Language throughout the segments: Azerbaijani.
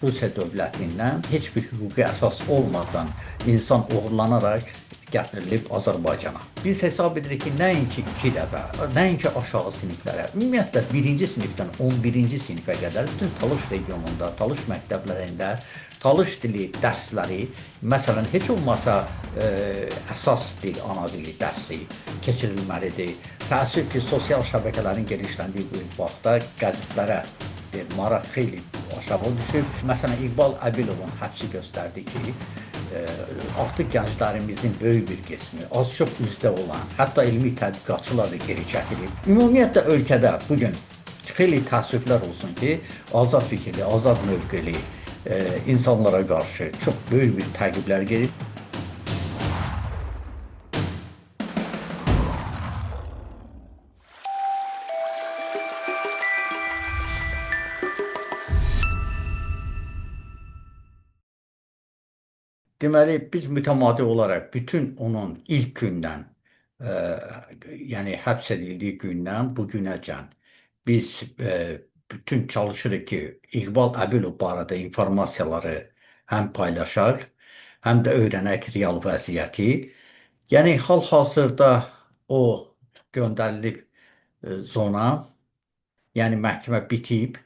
Rusiya dövlətindən heç bir hüquqi əsas olmadan insan oğurlanaraq gətirilib Azərbaycana. Biz hesab edirik ki, nəinki 2 dəfə, nəinki aşağı siniflərə, ümumiyyətlə 1-ci sinifdən 11-ci sinifə qədər bütün Talış regionunda, Talış məktəblərində Talış dili dərsləri, məsələn, heç olmasa əsas dil, ana dili dərsi keçirilməlidir. Təəssüf ki, sosial şəbəkələrin genişləndiyi bu vaxtda qəzetlərə maraq xeyli aşağı düşüb. Məsələn, İqbal Əbilovun həbsi göstərdi ki, artıq gənclərimizin böyük bir qismi, az-çox üzdə olan, hətta elmi tədqiqatçılar da geri çəkilib. Ümumiyyətlə, ölkədə bugün xeyli təəssüflər olsun ki, azad fikirli, azad mövqeli insanlara qarşı çox böyük bir təqiblər gedir. Deməli, biz mütəmadi olaraq bütün onun ilk gündən, yəni həbs edildiyi gündən bu günəcən biz bütün çalışırıq ki, İqbal Əbilov barədə informasiyaları həm paylaşaq, həm də öyrənək real vəziyyəti. Yəni, hal-hazırda o göndərilib zona, yəni məhkəmə bitib.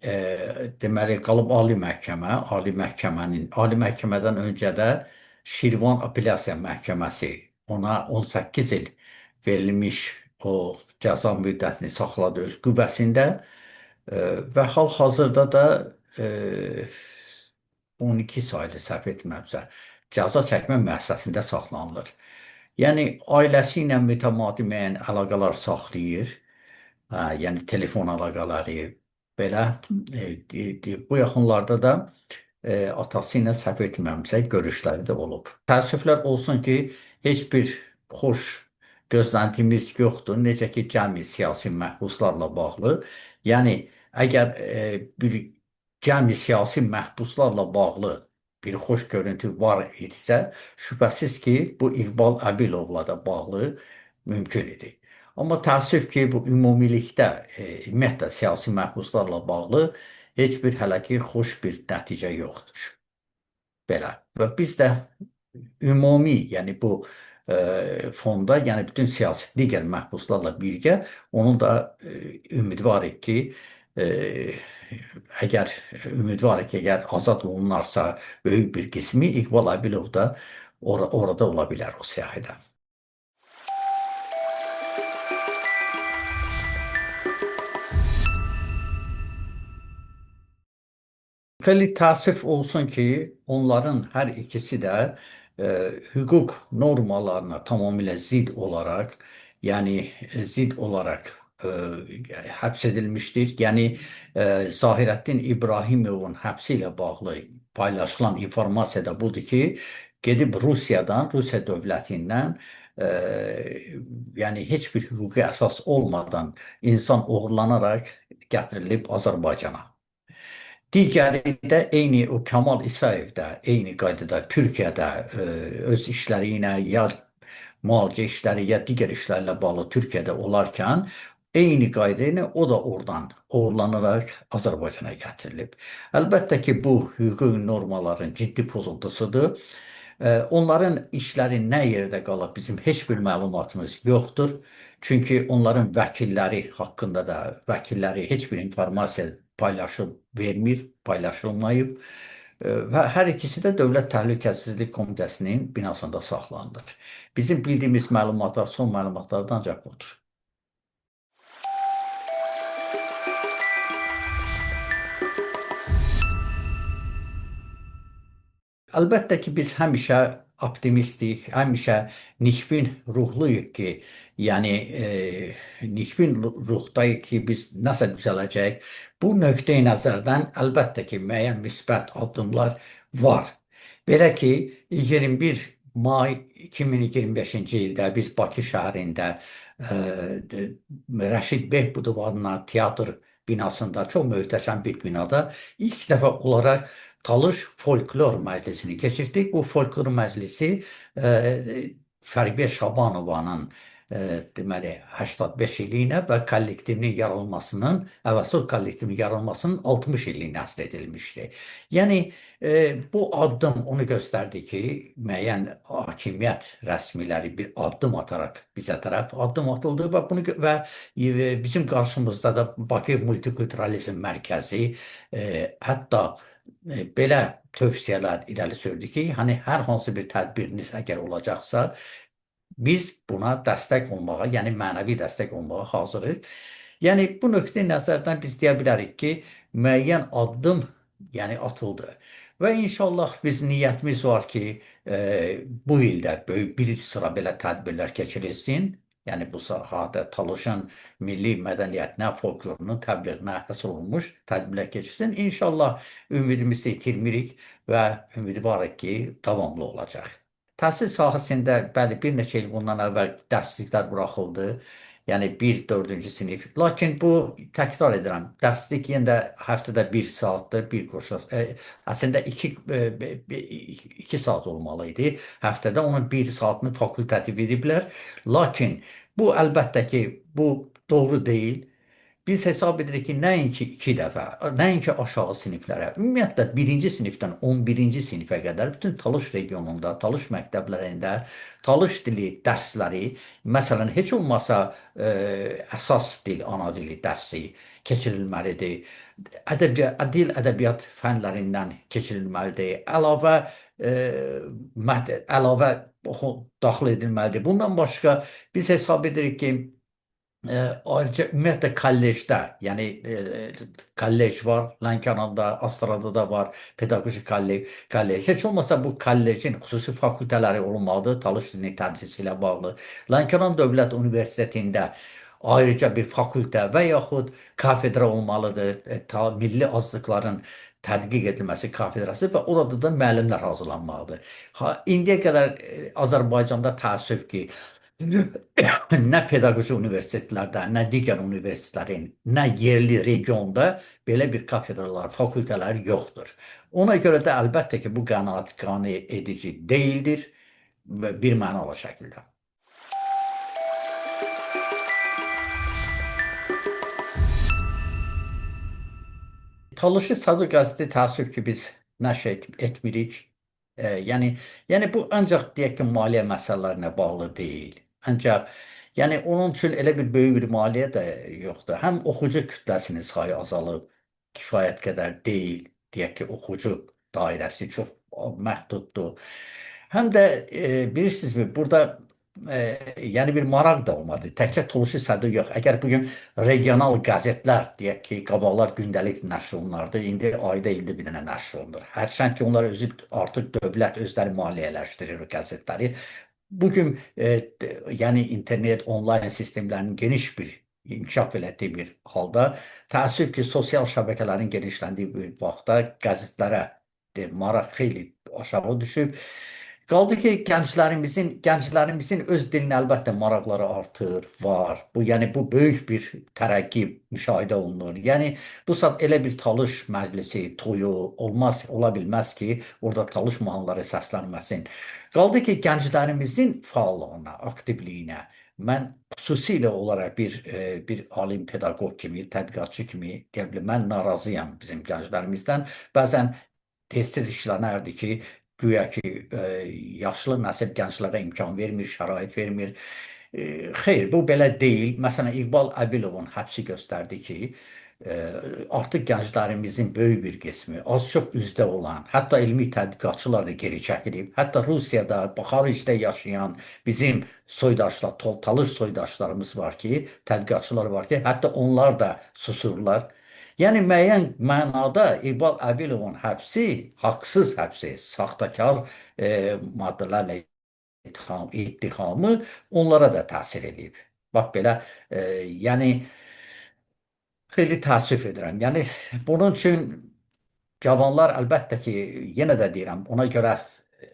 Deməli, qalıb Ali məhkəmə, Ali məhkəmədən öncə də Şirvan Apellyasiya Məhkəməsi ona 18 il verilmiş o cəza müddətini saxladı öz qüvvəsində və hal-hazırda da 12 saylı səhv etmirəmsə, cəza çəkmə müəssisəsində saxlanılır. Yəni, ailəsi ilə mütəmadi müəyyən əlaqələr saxlayır, yəni telefon əlaqələri, belə bu yaxınlarda da atası ilə səhv etmirəmsə görüşləri də olub. Təəssüflər olsun ki, heç bir xoş gözləntimiz yoxdur, necə ki, cəmi siyasi məhbuslarla bağlı. Yəni, əgər bir cəmi siyasi məhbuslarla bağlı bir xoş görüntü var idisə, şübhəsiz ki, bu İqbal Əbilovla da bağlı mümkün idi. Amma təəssüf ki, bu ümumilikdə, ümumiyyətlə siyasi məhbuslarla bağlı heç bir hələ ki, xoş bir nəticə yoxdur. Belə. Və biz də ümumi, yəni bu fonda, yəni bütün siyasi digər məhbuslarla birgə onun da ümidvarıq ki, əgər azad olunarsa böyük bir qismi İqbal Əbilov da orada ola bilər o siyahıda. Xeyli təəssüf olsun ki, onların hər ikisi də hüquq normalarına tamamilə zidd olaraq, yəni zidd olaraq həbs edilmişdir. Yəni, Zahirəddin İbrahimovun həbsi ilə bağlı paylaşılan informasiya da budur ki, gedib Rusiya dövlətindən yəni heç bir hüquqi əsas olmadan insan oğurlanaraq gətirilib Azərbaycana. Digəri də eyni o Kamal İsayev də eyni qaydada Türkiyədə öz işləri ilə, ya müalicə işləri, ya digər işlərlə bağlı Türkiyədə olarkən eyni qayda ilə o da oradan oğurlanaraq Azərbaycana gətirilib. Əlbəttə ki, bu hüquqi normaların ciddi pozuntusudur. Onların işləri nə yerdə qalıb bizim heç bir məlumatımız yoxdur. Çünki onların vəkilləri haqqında da heç bir informasiya paylaşılmayıb və hər ikisi də Dövlət Təhlükəsizlik Komitəsinin binasında saxlanılır. Bizim bildiyimiz məlumatlar, son məlumatlar da ancaq budur. Əlbəttə ki, biz həmişə optimistik, həmişə nikbin ruhluyuq ki, yəni nikbin ruhdayıq ki, biz nəsə düzələcək. Bu nöqteyi nəzərdən əlbəttə ki, müəyyən müsbət addımlar var. Belə ki, 21 may 2025-ci ildə biz Bakı şəhərində Rəşid Behbudovanla teatr binasında, çox möhtəşəm bir binada ilk dəfə olaraq Talış Folklor Məclisini keçirdik. Bu folklor məclisi Fərqiyə Şabanovanın deməli 85 illiyinə və kollektivin yaranmasının, əvəzsiz kollektivin yaranmasının 60 illiyinə həsr edilmişdi. Yəni bu addım onu göstərdi ki, müəyyən hakimiyyət rəsmiləri bir addım ataraq bizə tərəf addım atıldı və bizim qarşımızda da Bakı Multikulturalizm Mərkəzi hətta belə tövsiyələr irəli sürdü ki, hani hər hansı bir tədbiriniz əgər olacaqsa, biz buna dəstək olmağa, yəni mənəvi dəstək olmağa hazırıq. Yəni bu nöqteyi nəzərdən biz deyə bilərik ki, müəyyən addım yəni atıldı. Və inşallah biz niyyətimiz var ki, bu ildə böyük bir sıra belə tədbirlər keçirilsin. Yəni bu sahədə Talışın milli mədəniyyətinə, folklorunun təbliğinə həsr olunmuş tədbirlər keçirilsin. İnşallah ümidimizi itirmirik və ümidvarıq ki, davamlı olacaq. Təhsil sahəsində bəli bir neçə il bundan əvvəl dərsliklər buraxıldı. Yəni 1-4-cü sinif. Lakin bu təkrar edirəm. Dərslik yenə də həftədə 1 saatdır, bir kurs. Əslində 2 saat olmalı idi. Həftədə onun 1 saatını fakultativ ediblər. Lakin bu əlbəttə ki, bu doğru deyil. Biz hesab edirik ki, nəinki 2 dəfə, nəinki aşağı siniflərə, ümumiyyətlə 1-ci sinifdən 11-ci sinifə qədər bütün Talış regionunda, Talış məktəblərində Talış dili dərsləri, məsələn, heç olmasa əsas dil, ana dili dərsi keçirilməlidir. Dil, ədəbiyyat fənlərindən keçirilməlidir. Əlavə daxil edilməlidir. Bundan başqa biz hesab edirik ki, ayrıca ümumiyyətlə kollecdə, yəni kollec var, Lənkəranda, Astradada var, pedaqoji kollec. Heç olmasa bu kollecin xüsusi fakültələri olmalıdır, Talış dilinin tədrisi ilə bağlı. Lənkəran Dövlət Universitetində ayrıca bir fakültə və yaxud kafedra olmalıdır, milli azlıqların tədqiq edilməsi kafedrası və orada da müəllimlər hazırlanmalıdır. İndiyə qədər Azərbaycanda təəssüf ki, nə pedaqoji universitetlərdə, nə digər universitetlərin, nə yerli regionda belə bir kafedralar, fakültələr yoxdur. Ona görə də əlbəttə ki, bu qənaət qane edici deyildir bir mənalı şəkildə. Talışlı Sazı qəzeti təəssüf ki, biz nəşr etmirik. Yəni bu ancaq deyək ki, maliyyə məsələlərinə bağlı deyil. Ancaq yəni onun üçün elə bir böyük bir maliyyə də yoxdur. Həm oxucu kütləsinin sayı azalıb, kifayət qədər deyil. Deyək ki, oxucu dairəsi çox məhduddur. Həm də bilirsinizmi, burada yəni bir maraq da olmadı. Təkcə Tulsi Sədu yox. Əgər bugün regional qəzetlər, deyək ki, qabaqlar gündəlik nəşr olunardı, indi ayda ildə bir dənə nəşr olunur. Hərçənd ki, onlar özü artıq dövlət özləri maliyyələşdirir o qəzetləri. Bugün yəni internet, onlayn sistemlərinin geniş bir inkişaf etdiyi bir halda təəssüf ki, sosial şəbəkələrin genişləndiyi bir vaxtda qəzetlərə maraq xeyli aşağı düşüb. Qaldı ki, gənclərimizin öz dilinə əlbəttə maraqları artır, var. Yəni bu böyük bir tərəqqi müşahidə olunur. Yəni bu saat elə bir Talış məclisi, toyu ola bilməz ki, orada Talış mahnıları səslənməsin. Qaldı ki, gənclərimizin fəallığına, aktivliyinə mən xüsusilə olaraq bir alim pedaqoq kimi, tədqiqatçı kimi deyə bilərəm, mən narazıyam bizim gənclərimizdən. Bəzən tez-tez işlənərdi ki, güya ki, yaşlı nəsil gənclərə imkan vermir, şərait vermir. Xeyr, bu belə deyil. Məsələn, İqbal Əbilovun həbsi göstərdi ki, artıq gənclərimizin böyük bir qismi, az-çox üzdə olan, hətta elmi tədqiqatçılar da geri çəkilib. Hətta Rusiyada, Xaricdə yaşayan bizim soydaşlar, Talış soydaşlarımız var ki, tədqiqatçılar var ki, hətta onlar da susurlar. Yəni müəyyən mənada İqbal Əbilovun həbsi, haqsız həbsi, saxtakar maddələrlə ittihamı onlara da təsir edib. Bax belə, yəni xeyli təəssüf edirəm. Yəni bunun üçün cavanlar əlbəttə ki, yenə də deyirəm, ona görə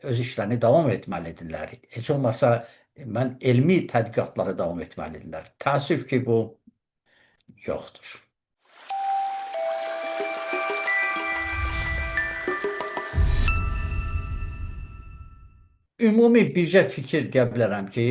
öz işlərini davam etməlidirlər. Heç olmasa mən elmi tədqiqatlara davam etməlidirlər. Təəssüf ki, bu yoxdur. Ümumi bircə fikir deyə bilərəm ki,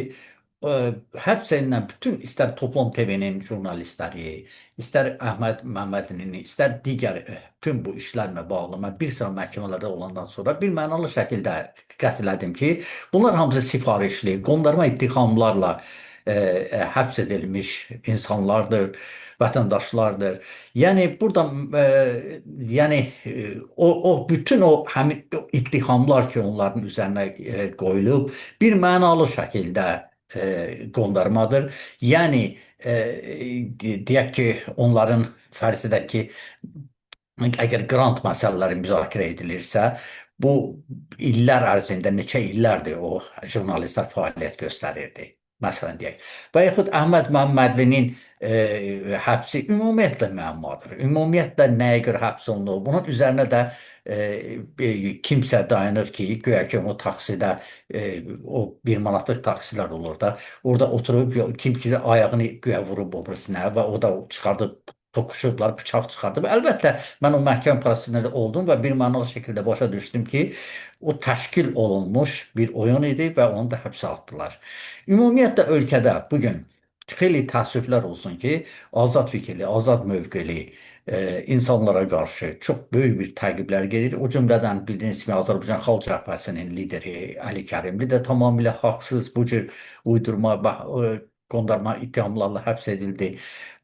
həbs edilən bütün istər Toplum TV'nin jurnalistləri, istər Əhməd Məmmədlinin, istər digər bütün bu işlərlə bağlı mən bir sıra məhkəmələrdə olandan sonra bir mənalı şəkildə qət elədim ki, bunlar hamısı sifarişli, qondarma ittihamlarla həbs edilmiş insanlardır, vətəndaşlardır. Yəni burada yəni o bütün o həmin o ittihamlar ki, onların üzərinə qoyulub bir mənalı şəkildə qondarmadır. Yəni deyək ki, onların fərz edək ki, əgər qrant məsələləri müzakirə edilirsə, bu illər ərzində neçə illərdir o jurnalistlər fəaliyyət göstərirdi. Məsələn deyək. Və yaxud Əhməd Məmmədlinin həbsi ümumiyyətlə müəmmadır. Ümumiyyətlə nəyə görə həbs olunur? Bunun üzərinə də kimsə dayanır ki, güya ki onu taksidə o 1 manatlıq taksilər olur da, orada oturub kim ki ayağını güya vurub o birisinə və o da çıxardıb toqquşublar, bıçaq çıxardıb. Əlbəttə, mən o məhkəmə prosesində oldum və birmənalı şəkildə başa düşdüm ki, o təşkil olunmuş bir oyun idi və onu da həbsə atdılar. Ümumiyyətlə ölkədə bugün xeyli təəssüflər olsun ki, azad fikirli, azad mövqeli insanlara qarşı çox böyük bir təqiblər gedir. O cümlədən bildiyiniz kimi Azərbaycan Xalq Cəbhəsinin lideri Əli Kərimli də tamamilə haqsız bu cür uydurma qondarma ittihamlarla həbs edildi.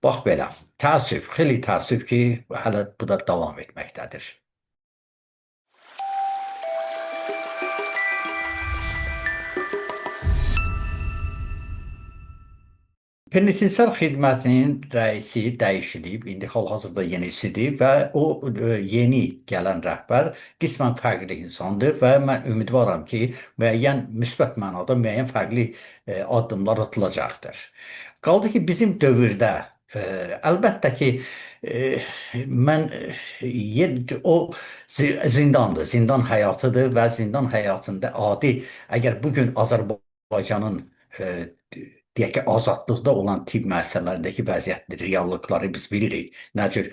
Bax belə, təəssüf, xeyli təəssüf ki, hələ bu da davam etməkdədir. Penitensiar xidmətinin rəisi dəyişilib, indi hal-hazırda yenisidir və o yeni gələn rəhbər qismən fərqli insandır və mən ümidvaram ki, müəyyən müsbət mənada müəyyən fərqli addımlar atılacaqdır. Qaldı ki, bizim dövrdə əlbəttə ki, mən o zindandır, zindan həyatıdır və zindan həyatında adi, əgər bugün Azərbaycanın deyək ki, azadlıqda olan tibb müəssisələrindəki vəziyyətli reallıqları biz bilirik. Nə cür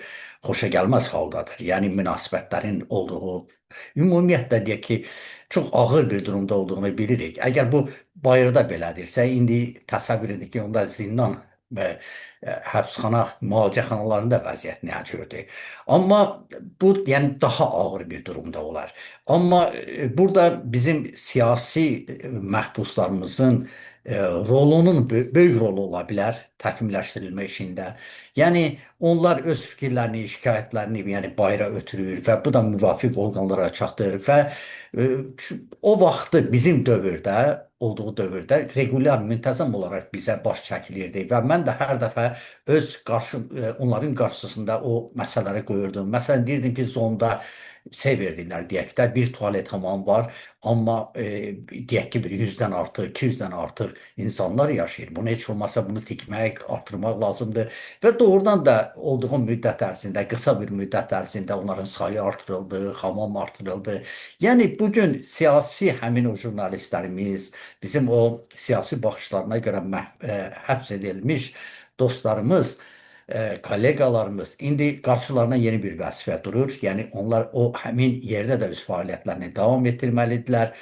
xoşagəlməz haldadır. Yəni münasibətlərin olduğu, ümumiyyətlə deyək ki, çox ağır bir durumda olduğunu bilirik. Əgər bu bayırda belədirsə, indi təsəvvür edin ki, onda zindan və həbsxana, müalicəxanalarında vəziyyət nə cürdür. Amma bu, yəni daha ağır bir durumda olar. Amma burada bizim siyasi məhbuslarımızın rolunun böyük rolu ola bilər təkmilləşdirilmə işində. Yəni onlar öz fikirlərini, şikayətlərini yəni bayıra ötürür və bu da müvafiq orqanlara çatdırır və o vaxtı bizim dövrdə olduğu dövrdə regular, müntəzəm olaraq bizə baş çəkilirdi və mən də hər dəfə onların qarşısında o məsələləri qoyurdum. Məsələn, deyirdim ki, zonda sevirdilər deyək də, bir tualet hamam var, amma deyək ki, bir 100-dən artıq, 200-dən artıq insanlar yaşayır. Bunu heç olmasa bunu tikmək, artırmaq lazımdır və doğrudan da olduğu müddət ərzində, qısa bir müddət ərzində onların sayı artırıldı, hamam artırıldı. Yəni bugün siyasi həmin o jurnalistlərimiz, bizim o siyasi baxışlarına görə həbs edilmiş dostlarımız, kollegalarımız indi qarşılarına yeni bir vəzifə durur. Yəni onlar o həmin yerdə də öz fəaliyyətlərini davam etdirməlidirlər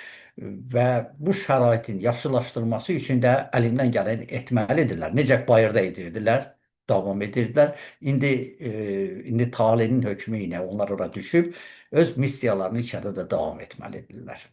və bu şəraitin yaxşılaşdırılması üçün də əlindən gələni etməlidirlər. Necə bayırda edirdilər, davam edirdilər. İndi talehin hökmü ilə onlar ora düşüb öz missiyalarını içəridə də davam etməlidirlər.